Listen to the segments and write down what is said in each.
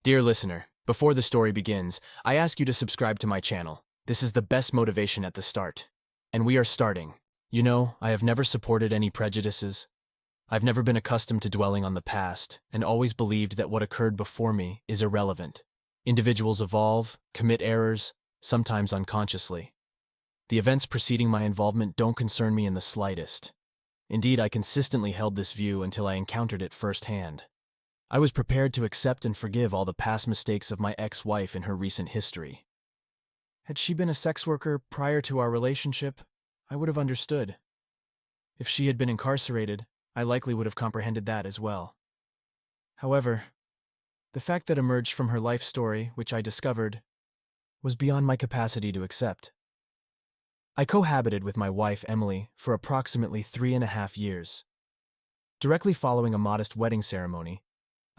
Dear listener, before the story begins, I ask you to subscribe to my channel. This is the best motivation at the start. And we are starting. You know, I have never supported any prejudices. I've never been accustomed to dwelling on the past, and always believed that what occurred before me is irrelevant. Individuals evolve, commit errors, sometimes unconsciously. The events preceding my involvement don't concern me in the slightest. Indeed, I consistently held this view until I encountered it firsthand. I was prepared to accept and forgive all the past mistakes of my ex-wife in her recent history. Had she been a sex worker prior to our relationship, I would have understood. If she had been incarcerated, I likely would have comprehended that as well. However, the fact that emerged from her life story, which I discovered, was beyond my capacity to accept. I cohabited with my wife, Emily, for approximately 3.5 years. Directly following a modest wedding ceremony,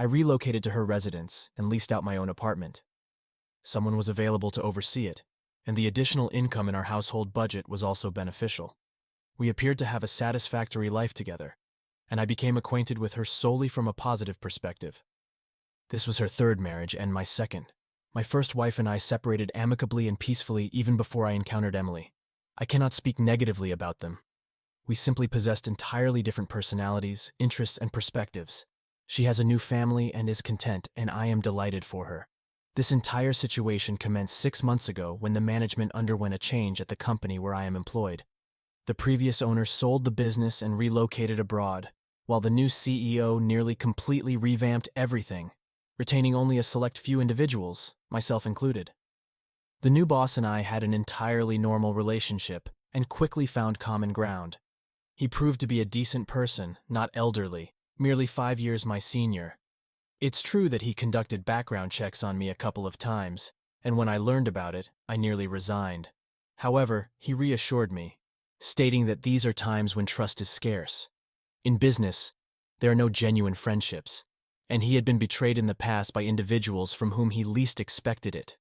I relocated to her residence and leased out my own apartment. Someone was available to oversee it, and the additional income in our household budget was also beneficial. We appeared to have a satisfactory life together, and I became acquainted with her solely from a positive perspective. This was her third marriage and my second. My first wife and I separated amicably and peacefully even before I encountered Emily. I cannot speak negatively about them. We simply possessed entirely different personalities, interests, and perspectives. She has a new family and is content, and I am delighted for her. This entire situation commenced 6 months ago when the management underwent a change at the company where I am employed. The previous owner sold the business and relocated abroad, while the new CEO nearly completely revamped everything, retaining only a select few individuals, myself included. The new boss and I had an entirely normal relationship and quickly found common ground. He proved to be a decent person, not elderly, merely 5 years my senior. It's true that he conducted background checks on me a couple of times, and when I learned about it, I nearly resigned. However, he reassured me, stating that these are times when trust is scarce. In business, there are no genuine friendships, and he had been betrayed in the past by individuals from whom he least expected it.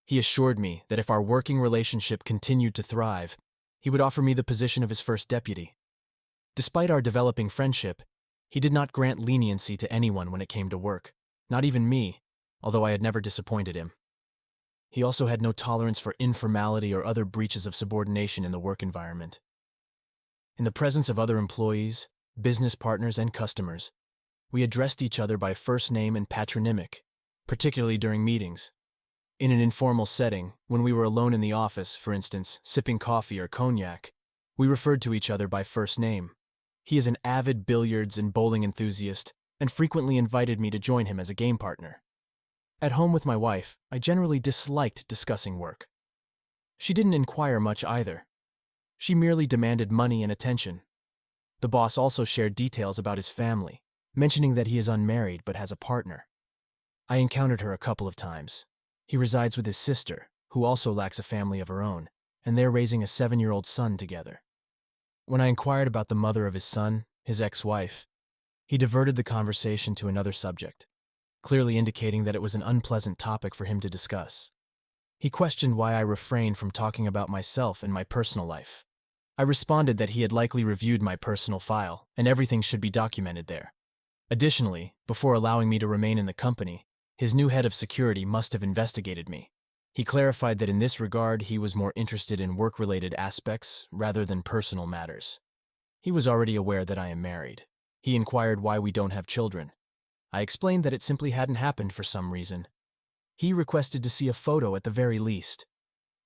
He assured me that if our working relationship continued to thrive, he would offer me the position of his first deputy. Despite our developing friendship, he did not grant leniency to anyone when it came to work, not even me, although I had never disappointed him. He also had no tolerance for informality or other breaches of subordination in the work environment. In the presence of other employees, business partners, and customers, we addressed each other by first name and patronymic, particularly during meetings. In an informal setting, when we were alone in the office, for instance, sipping coffee or cognac, we referred to each other by first name. He is an avid billiards and bowling enthusiast and frequently invited me to join him as a game partner. At home with my wife, I generally disliked discussing work. She didn't inquire much either. She merely demanded money and attention. The boss also shared details about his family, mentioning that he is unmarried but has a partner. I encountered her a couple of times. He resides with his sister, who also lacks a family of her own, and they're raising a 7-year-old son together. When I inquired about the mother of his son, his ex-wife, he diverted the conversation to another subject, clearly indicating that it was an unpleasant topic for him to discuss. He questioned why I refrained from talking about myself and my personal life. I responded that he had likely reviewed my personal file, and everything should be documented there. Additionally, before allowing me to remain in the company, his new head of security must have investigated me. He clarified that in this regard he was more interested in work-related aspects rather than personal matters. He was already aware that I am married. He inquired why we don't have children. I explained that it simply hadn't happened for some reason. He requested to see a photo at the very least.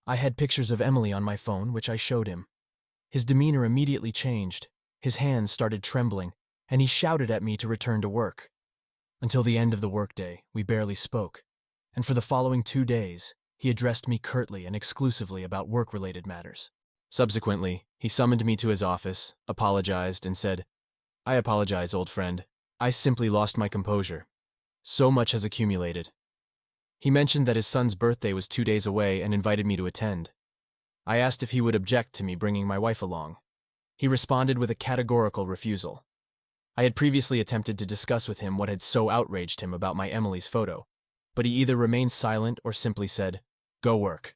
I had pictures of Emily on my phone, which I showed him. His demeanor immediately changed. His hands started trembling, and he shouted at me to return to work. Until the end of the workday, we barely spoke, and for the following 2 days, he addressed me curtly and exclusively about work-related matters. Subsequently, he summoned me to his office, apologized, and said, "I apologize, old friend. I simply lost my composure. So much has accumulated." He mentioned that his son's birthday was 2 days away and invited me to attend. I asked if he would object to me bringing my wife along. He responded with a categorical refusal. I had previously attempted to discuss with him what had so outraged him about my Emily's photo, but he either remained silent or simply said, "Go work."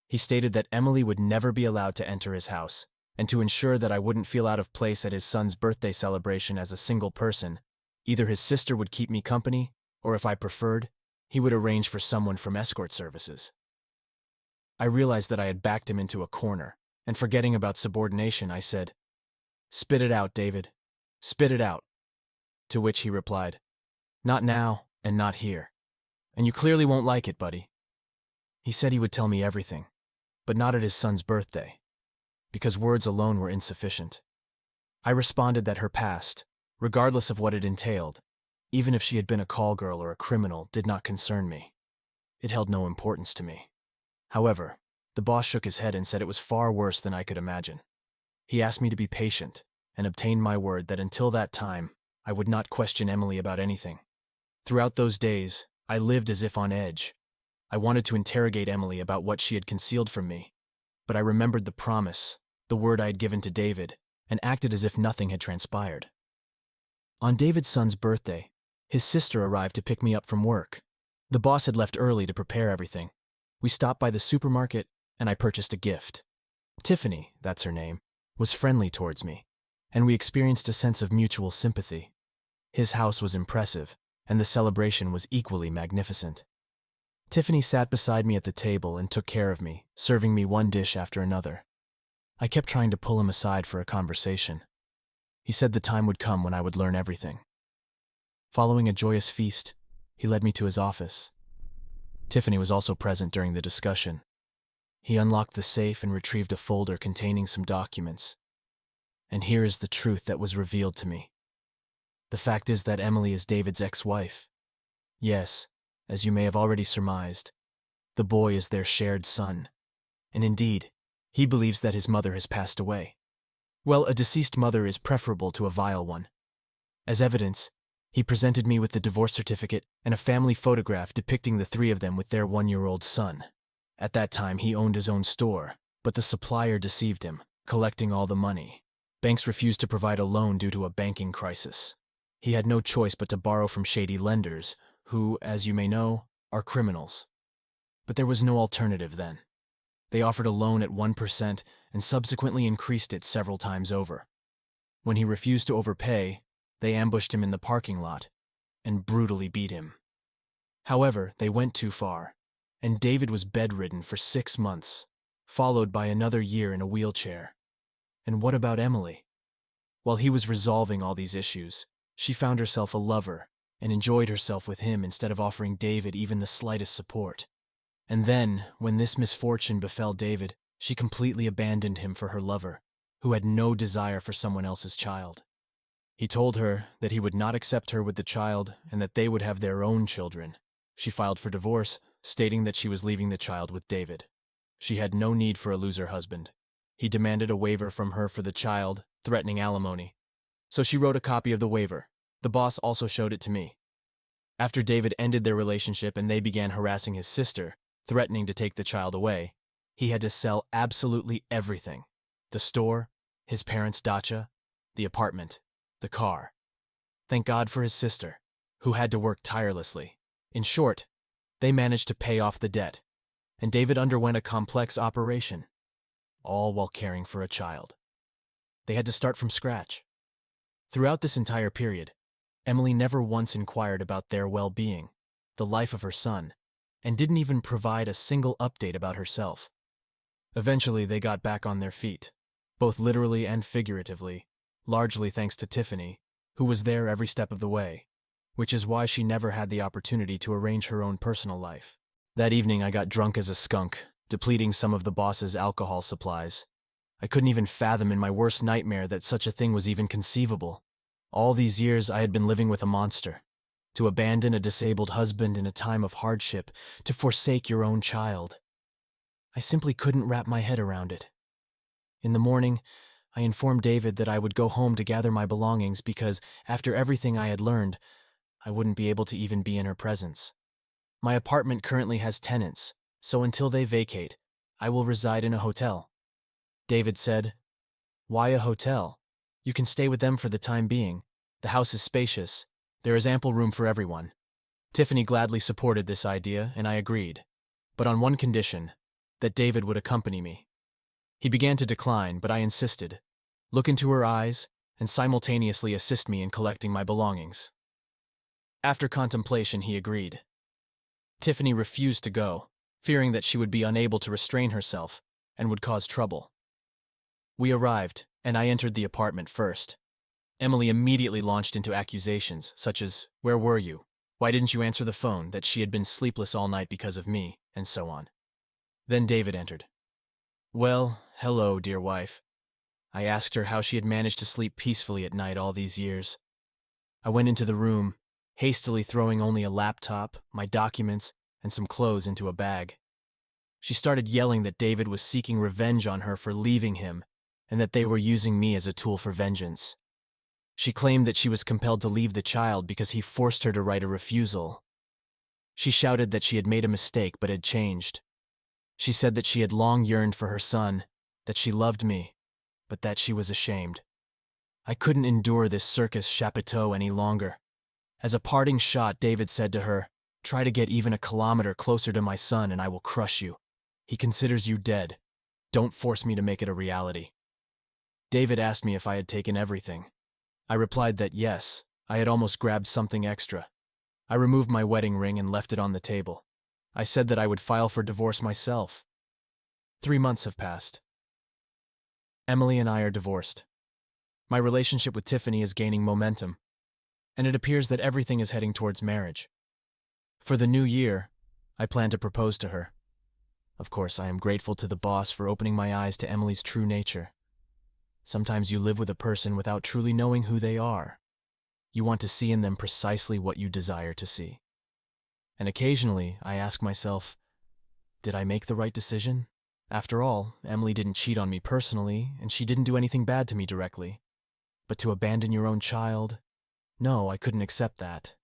He stated that Emily would never be allowed to enter his house, and to ensure that I wouldn't feel out of place at his son's birthday celebration as a single person, either his sister would keep me company, or if I preferred, he would arrange for someone from escort services. I realized that I had backed him into a corner, and forgetting about subordination, I said, "Spit it out, David. Spit it out." To which he replied, "Not now, and not here. And you clearly won't like it, buddy." He said he would tell me everything, but not at his son's birthday, because words alone were insufficient. I responded that her past, regardless of what it entailed, even if she had been a call girl or a criminal, did not concern me. It held no importance to me. However, the boss shook his head and said it was far worse than I could imagine. He asked me to be patient and obtained my word that until that time, I would not question Emily about anything. Throughout those days, I lived as if on edge. I wanted to interrogate Emily about what she had concealed from me, but I remembered the promise, the word I had given to David, and acted as if nothing had transpired. On David's son's birthday, his sister arrived to pick me up from work. The boss had left early to prepare everything. We stopped by the supermarket, and I purchased a gift. Tiffany, that's her name, was friendly towards me, and we experienced a sense of mutual sympathy. His house was impressive, and the celebration was equally magnificent. Tiffany sat beside me at the table and took care of me, serving me one dish after another. I kept trying to pull him aside for a conversation. He said the time would come when I would learn everything. Following a joyous feast, he led me to his office. Tiffany was also present during the discussion. He unlocked the safe and retrieved a folder containing some documents. And here is the truth that was revealed to me. The fact is that Emily is David's ex-wife. Yes, as you may have already surmised, the boy is their shared son. And indeed, he believes that his mother has passed away. Well, a deceased mother is preferable to a vile one. As evidence, he presented me with the divorce certificate and a family photograph depicting the three of them with their 1-year-old son. At that time, he owned his own store, but the supplier deceived him, collecting all the money. Banks refused to provide a loan due to a banking crisis. He had no choice but to borrow from shady lenders, who, as you may know, are criminals. But there was no alternative then. They offered a loan at 1% and subsequently increased it several times over. When he refused to overpay, they ambushed him in the parking lot and brutally beat him. However, they went too far, and David was bedridden for 6 months, followed by another year in a wheelchair. And what about Emily? While he was resolving all these issues, she found herself a lover and enjoyed herself with him instead of offering David even the slightest support. And then, when this misfortune befell David, she completely abandoned him for her lover, who had no desire for someone else's child. He told her that he would not accept her with the child and that they would have their own children. She filed for divorce, stating that she was leaving the child with David. She had no need for a loser husband. He demanded a waiver from her for the child, threatening alimony. So she wrote a copy of the waiver. The boss also showed it to me. After David ended their relationship and they began harassing his sister, threatening to take the child away, he had to sell absolutely everything. The store, his parents' dacha, the apartment, the car. Thank God for his sister, who had to work tirelessly. In short, they managed to pay off the debt, and David underwent a complex operation, all while caring for a child. They had to start from scratch. Throughout this entire period, Emily never once inquired about their well-being, the life of her son, and didn't even provide a single update about herself. Eventually, they got back on their feet, both literally and figuratively, largely thanks to Tiffany, who was there every step of the way, which is why she never had the opportunity to arrange her own personal life. That evening, I got drunk as a skunk, depleting some of the boss's alcohol supplies. I couldn't even fathom in my worst nightmare that such a thing was even conceivable. All these years, I had been living with a monster. To abandon a disabled husband in a time of hardship, to forsake your own child. I simply couldn't wrap my head around it. In the morning, I informed David that I would go home to gather my belongings because, after everything I had learned, I wouldn't be able to even be in her presence. My apartment currently has tenants, so until they vacate, I will reside in a hotel. David said, "Why a hotel? You can stay with them for the time being. The house is spacious. There is ample room for everyone." Tiffany gladly supported this idea, and I agreed, but on one condition, that David would accompany me. He began to decline, but I insisted, look into her eyes, and simultaneously assist me in collecting my belongings. After contemplation, he agreed. Tiffany refused to go, fearing that she would be unable to restrain herself and would cause trouble. We arrived, and I entered the apartment first. Emily immediately launched into accusations, such as, "Where were you? Why didn't you answer the phone?" That she had been sleepless all night because of me, and so on. Then David entered. "Well, hello, dear wife." I asked her how she had managed to sleep peacefully at night all these years. I went into the room, hastily throwing only a laptop, my documents, and some clothes into a bag. She started yelling that David was seeking revenge on her for leaving him, and that they were using me as a tool for vengeance. She claimed that she was compelled to leave the child because he forced her to write a refusal. She shouted that she had made a mistake but had changed. She said that she had long yearned for her son, that she loved me, but that she was ashamed. I couldn't endure this circus chapiteau any longer. As a parting shot, David said to her, "Try to get even a kilometer closer to my son and I will crush you. He considers you dead. Don't force me to make it a reality." David asked me if I had taken everything. I replied that yes, I had almost grabbed something extra. I removed my wedding ring and left it on the table. I said that I would file for divorce myself. 3 months have passed. Emily and I are divorced. My relationship with Tiffany is gaining momentum, and it appears that everything is heading towards marriage. For the new year, I plan to propose to her. Of course, I am grateful to the boss for opening my eyes to Emily's true nature. Sometimes you live with a person without truly knowing who they are. You want to see in them precisely what you desire to see. And occasionally, I ask myself, did I make the right decision? After all, Emily didn't cheat on me personally, and she didn't do anything bad to me directly. But to abandon your own child? No, I couldn't accept that.